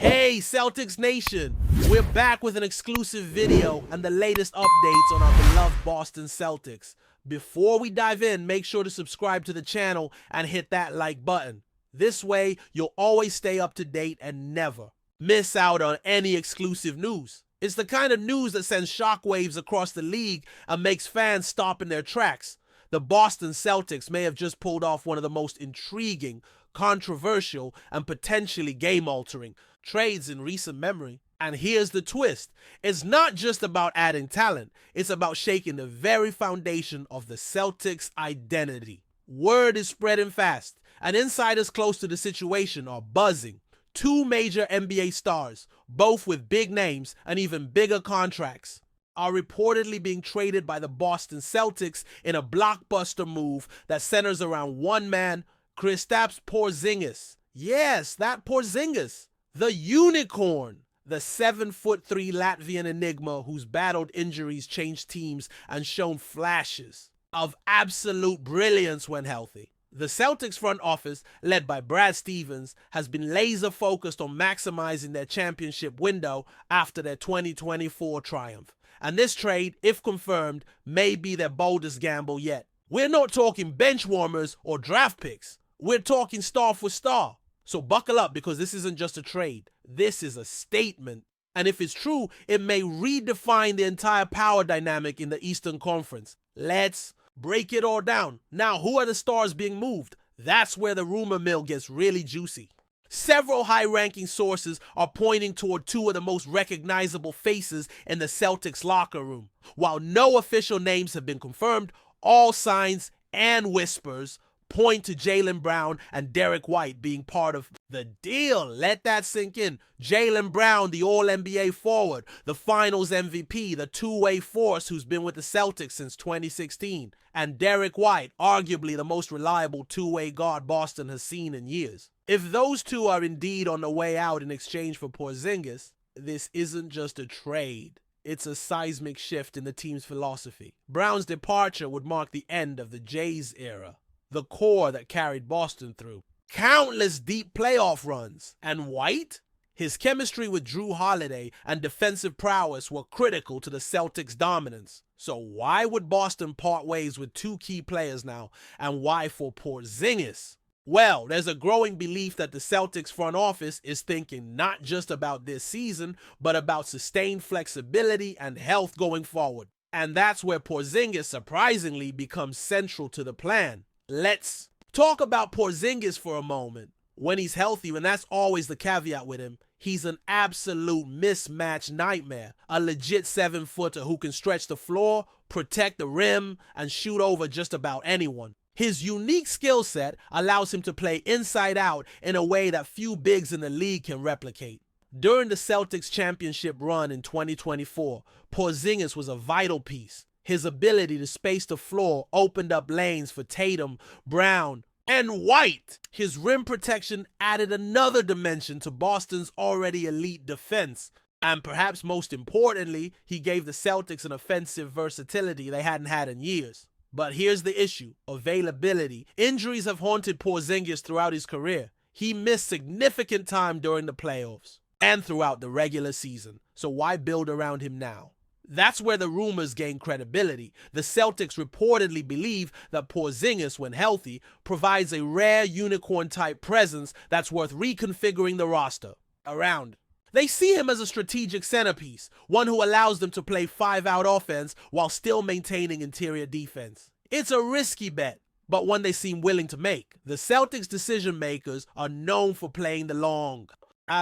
Hey Celtics Nation! We're back with an exclusive video and the latest updates on our beloved Boston Celtics. Before we dive in, make sure to subscribe to the channel and hit that like button. This way, you'll always stay up to date and never miss out on any exclusive news. It's the kind of news that sends shockwaves across the league and makes fans stop in their tracks. The Boston Celtics may have just pulled off one of the most intriguing, controversial, and potentially game-altering trades in recent memory. And here's the twist. It's not just about adding talent. It's about shaking the very foundation of the Celtics' identity. Word is spreading fast, and insiders close to the situation are buzzing. Two major NBA stars, both with big names and even bigger contracts, are reportedly being traded by the Boston Celtics in a blockbuster move that centers around one man, KRISTAPS Porzingis. Yes, that Porzingis. The unicorn. The 7'3" Latvian enigma who's battled injuries, changed teams, and shown flashes of absolute brilliance when healthy. The Celtics front office, led by Brad Stevens, has been laser focused on maximizing their championship window after their 2024 triumph. And this trade, if confirmed, may be their boldest gamble yet. We're not talking bench warmers or draft picks. We're talking star for star. So buckle up, because this isn't just a trade. This is a statement. And if it's true, it may redefine the entire power dynamic in the Eastern Conference. Let's break it all down. Now, who are the stars being moved? That's where the rumor mill gets really juicy. Several high-ranking sources are pointing toward two of the most recognizable faces in the Celtics locker room. While no official names have been confirmed, all signs and whispers point to Jaylen Brown and Derek White being part of the deal. Let that sink in. Jaylen Brown, the All-NBA forward, the Finals MVP, the two-way force who's been with the Celtics since 2016, and Derek White, arguably the most reliable two-way guard Boston has seen in years. If those two are indeed on the way out in exchange for Porzingis, this isn't just a trade. It's a seismic shift in the team's philosophy. Brown's departure would mark the end of the Jays era, the core that carried Boston through countless deep playoff runs. And White? His chemistry with Drew Holiday and defensive prowess were critical to the Celtics' dominance. So why would Boston part ways with two key players now, and why for Porzingis? Well, there's a growing belief that the Celtics front office is thinking not just about this season, but about sustained flexibility and health going forward. And that's where Porzingis surprisingly becomes central to the plan. Let's talk about Porzingis for a moment. When he's healthy, and that's always the caveat with him, he's an absolute mismatch nightmare. A legit 7-footer who can stretch the floor, protect the rim, and shoot over just about anyone. His unique skill set allows him to play inside out in a way that few bigs in the league can replicate. During the Celtics championship run in 2024, Porzingis was a vital piece. His ability to space the floor opened up lanes for Tatum, Brown, and White. His rim protection added another dimension to Boston's already elite defense. And perhaps most importantly, he gave the Celtics an offensive versatility they hadn't had in years. But here's the issue: availability. Injuries have haunted Porzingis throughout his career. He missed significant time during the playoffs and throughout the regular season. So why build around him now? That's where the rumors gain credibility. The Celtics reportedly believe that Porzingis, when healthy, provides a rare unicorn-type presence that's worth reconfiguring the roster around. They see him as a strategic centerpiece, one who allows them to play five-out offense while still maintaining interior defense. It's a risky bet, but one they seem willing to make. The Celtics decision-makers are known for playing the long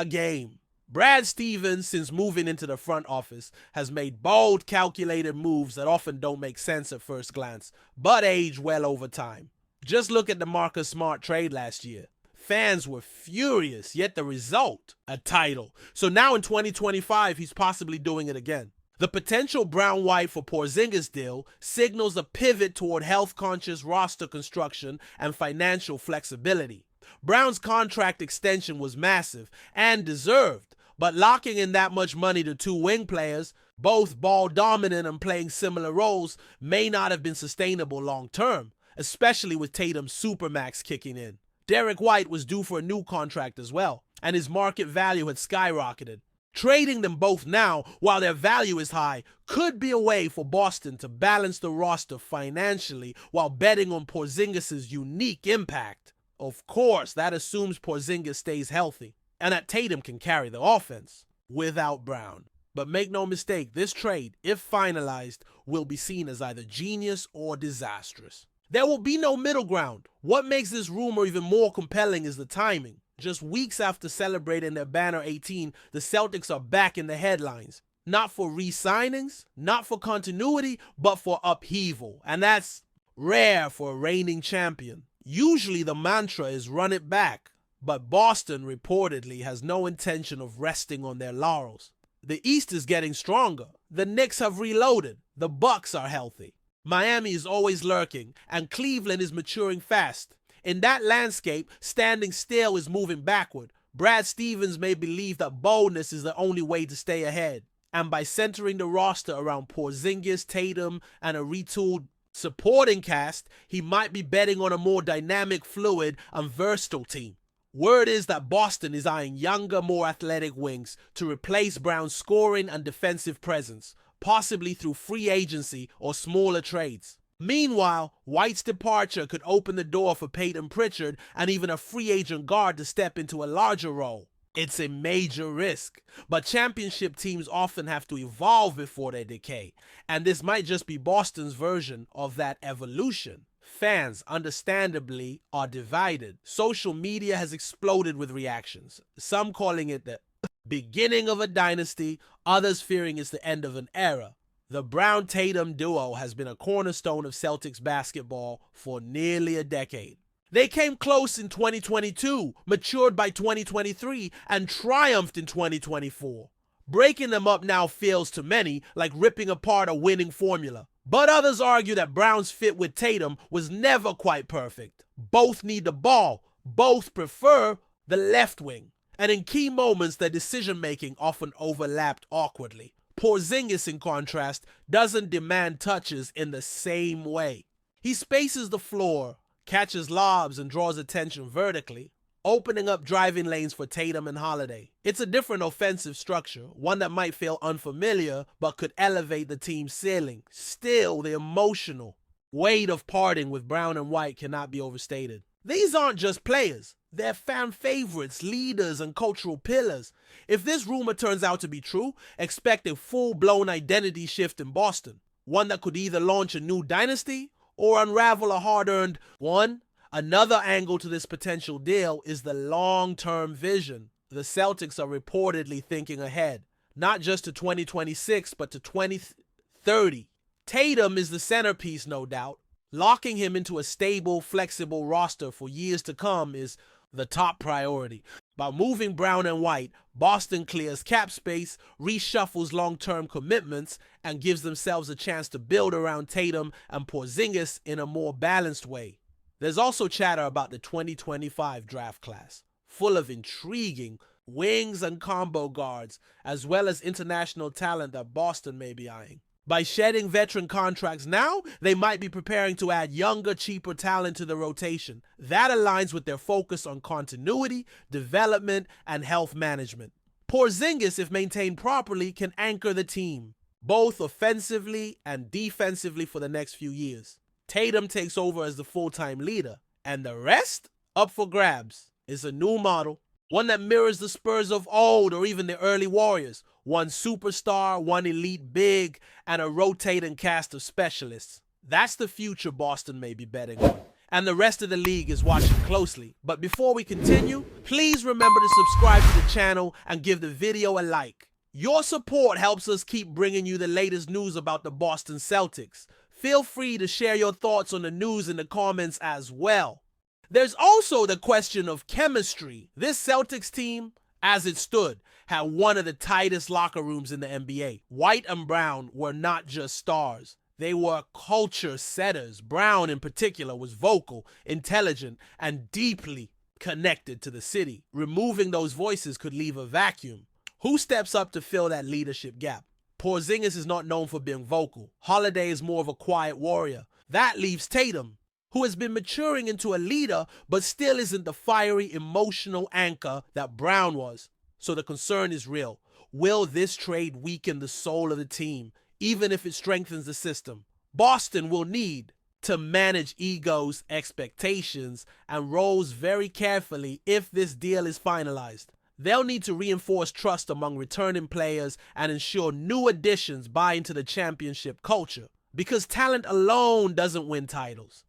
game. Brad Stevens, since moving into the front office, has made bold, calculated moves that often don't make sense at first glance, but age well over time. Just look at the Marcus Smart trade last year. Fans were furious, yet the result, a title. So now in 2025, he's possibly doing it again. The potential Brown-White for Porzingis deal signals a pivot toward health-conscious roster construction and financial flexibility. Brown's contract extension was massive and deserved, but locking in that much money to two wing players, both ball dominant and playing similar roles, may not have been sustainable long term, especially with Tatum's supermax kicking in. Derek White was due for a new contract as well. and his market value had skyrocketed. Trading them both now, while their value is high, could be a way for Boston to balance the roster financially while betting on Porzingis' unique impact. Of course, that assumes Porzingis stays healthy and that Tatum can carry the offense without Brown. But make no mistake, this trade, if finalized, will be seen as either genius or disastrous. There will be no middle ground. What makes this rumor even more compelling is the timing. Just weeks after celebrating their banner 18, the Celtics are back in the headlines. Not for re-signings, not for continuity, but for upheaval. And that's rare for a reigning champion. Usually the mantra is run it back, but Boston reportedly has no intention of resting on their laurels. The East is getting stronger. The Knicks have reloaded. The Bucks are healthy. Miami is always lurking, and Cleveland is maturing fast. In that landscape, standing still is moving backward. Brad Stevens may believe that boldness is the only way to stay ahead. And by centering the roster around Porzingis, Tatum, and a retooled supporting cast, he might be betting on a more dynamic, fluid, and versatile team. Word is that Boston is eyeing younger, more athletic wings to replace Brown's scoring and defensive presence, possibly through free agency or smaller trades. Meanwhile, White's departure could open the door for Peyton Pritchard and even a free agent guard to step into a larger role. It's a major risk, but championship teams often have to evolve before they decay, and this might just be Boston's version of that evolution. Fans, understandably, are divided. Social media has exploded with reactions, some calling it the beginning of a dynasty, others fearing it's the end of an era. The Brown-Tatum duo has been a cornerstone of Celtics basketball for nearly a decade. They came close in 2022, matured by 2023, and triumphed in 2024. Breaking them up now feels to many like ripping apart a winning formula. But others argue that Brown's fit with Tatum was never quite perfect. Both need the ball. Both prefer the left wing. And in key moments, their decision-making often overlapped awkwardly. Porzingis, in contrast, doesn't demand touches in the same way. He spaces the floor, catches lobs, and draws attention vertically, opening up driving lanes for Tatum and Holiday. It's a different offensive structure, one that might feel unfamiliar but could elevate the team's ceiling. Still, the emotional weight of parting with Brown and White cannot be overstated. These aren't just players. They're fan favorites, leaders, and cultural pillars. If this rumor turns out to be true, expect a full-blown identity shift in Boston. One that could either launch a new dynasty or unravel a hard-earned one. Another angle to this potential deal is the long-term vision. The Celtics are reportedly thinking ahead, not just to 2026, but to 2030. Tatum is the centerpiece, no doubt. Locking him into a stable, flexible roster for years to come is the top priority. By moving Brown and White, Boston clears cap space, reshuffles long-term commitments, and gives themselves a chance to build around Tatum and Porzingis in a more balanced way. There's also chatter about the 2025 draft class, full of intriguing wings and combo guards, as well as international talent that Boston may be eyeing. By shedding veteran contracts now, they might be preparing to add younger, cheaper talent to the rotation. That aligns with their focus on continuity, development, and health management. Porzingis, if maintained properly, can anchor the team, both offensively and defensively for the next few years. Tatum takes over as the full-time leader, and the rest up for grabs. It's a new model, one that mirrors the Spurs of old or even the early Warriors. One superstar, one elite big, and a rotating cast of specialists. That's the future Boston may be betting on. And the rest of the league is watching closely. But before we continue, please remember to subscribe to the channel and give the video a like. Your support helps us keep bringing you the latest news about the Boston Celtics. Feel free to share your thoughts on the news in the comments as well. There's also the question of chemistry. This Celtics team, as it stood, had one of the tightest locker rooms in the NBA. White and Brown were not just stars. They were culture setters. Brown, in particular, was vocal, intelligent, and deeply connected to the city. Removing those voices could leave a vacuum. Who steps up to fill that leadership gap? Porzingis is not known for being vocal. Holiday is more of a quiet warrior. That leaves Tatum. who has been maturing into a leader but still isn't the fiery, emotional anchor that Brown was. So the concern is real. Will this trade weaken the soul of the team, even if it strengthens the system? Boston will need to manage egos, expectations, and roles very carefully if this deal is finalized. They'll need to reinforce trust among returning players and ensure new additions buy into the championship culture, because talent alone doesn't win titles.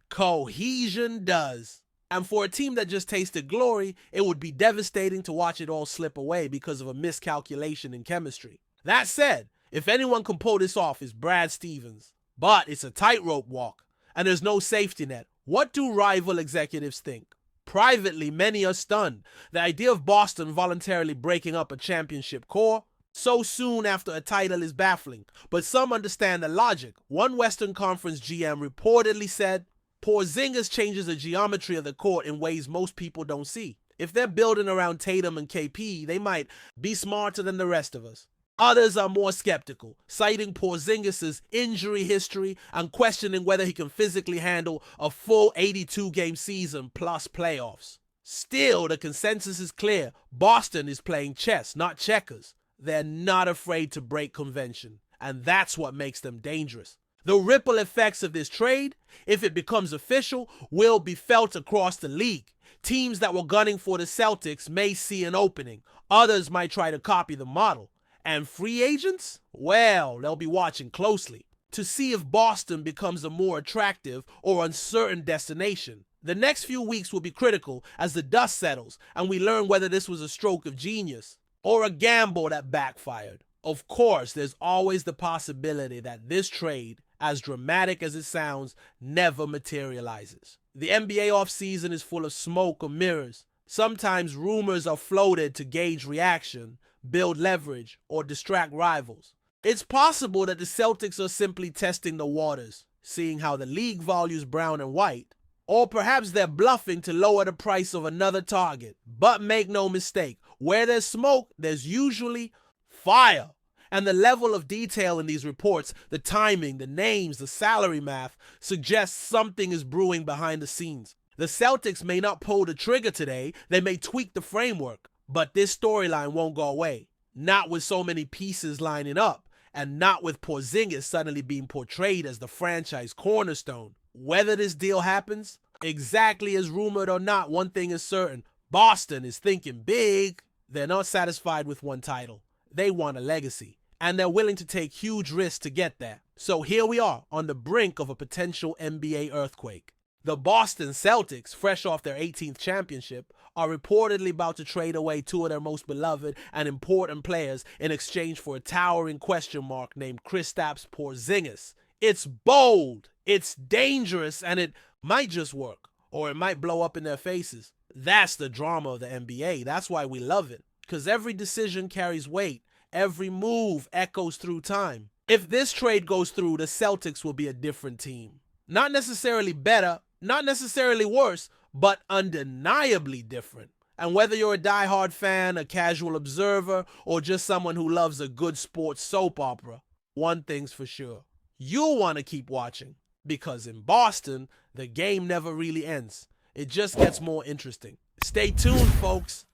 Cohesion does. And for a team that just tasted glory, it would be devastating to watch it all slip away because of a miscalculation in chemistry. That said, if anyone can pull this off, it's Brad Stevens. But it's a tightrope walk, and there's no safety net. What do rival executives think? Privately, many are stunned. The idea of Boston voluntarily breaking up a championship core so soon after a title is baffling, but some understand the logic. One Western Conference GM reportedly said, Porzingis changes the geometry of the court in ways most people don't see. If they're building around Tatum and KP, they might be smarter than the rest of us. Others are more skeptical, citing Porzingis' injury history and questioning whether he can physically handle a full 82-game season plus playoffs. Still, the consensus is clear. Boston is playing chess, not checkers. They're not afraid to break convention, and that's what makes them dangerous. The ripple effects of this trade, if it becomes official, will be felt across the league. Teams that were gunning for the Celtics may see an opening. Others might try to copy the model. And free agents? Well, they'll be watching closely to see if Boston becomes a more attractive or uncertain destination. The next few weeks will be critical as the dust settles and we learn whether this was a stroke of genius or a gamble that backfired. Of course, there's always the possibility that this trade, as dramatic as it sounds, never materializes. The NBA offseason is full of smoke or mirrors. Sometimes rumors are floated to gauge reaction, build leverage, or distract rivals. It's possible that the Celtics are simply testing the waters, seeing how the league values brown and white, or perhaps they're bluffing to lower the price of another target. But make no mistake, where there's smoke, there's usually fire. And the level of detail in these reports, the timing, the names, the salary math, suggests something is brewing behind the scenes. The Celtics may not pull the trigger today, they may tweak the framework, but this storyline won't go away. Not with so many pieces lining up, and not with Porzingis suddenly being portrayed as the franchise cornerstone. Whether this deal happens, exactly as rumored or not, one thing is certain. Boston is thinking big. They're not satisfied with one title. They want a legacy, and they're willing to take huge risks to get there. So here we are on the brink of a potential NBA earthquake. The Boston Celtics, fresh off their 18th championship, are reportedly about to trade away two of their most beloved and important players in exchange for a towering question mark named KRISTAPS Porzingis. It's bold, it's dangerous, and it might just work, or it might blow up in their faces. That's the drama of the NBA. That's why we love it, because every decision carries weight. Every move echoes through time. If this trade goes through, the Celtics will be a different team. Not necessarily better, not necessarily worse, but undeniably different. And whether you're a diehard fan, a casual observer, or just someone who loves a good sports soap opera, one thing's for sure. You'll want to keep watching, because in Boston, the game never really ends. It just gets more interesting. Stay tuned, folks.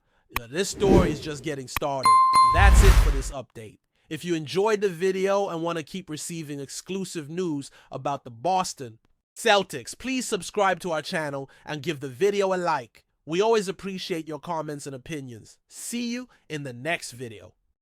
This story is just getting started. That's it for this update. If you enjoyed the video and want to keep receiving exclusive news about the Boston Celtics, please subscribe to our channel and give the video a like. We always appreciate your comments and opinions. See you in the next video.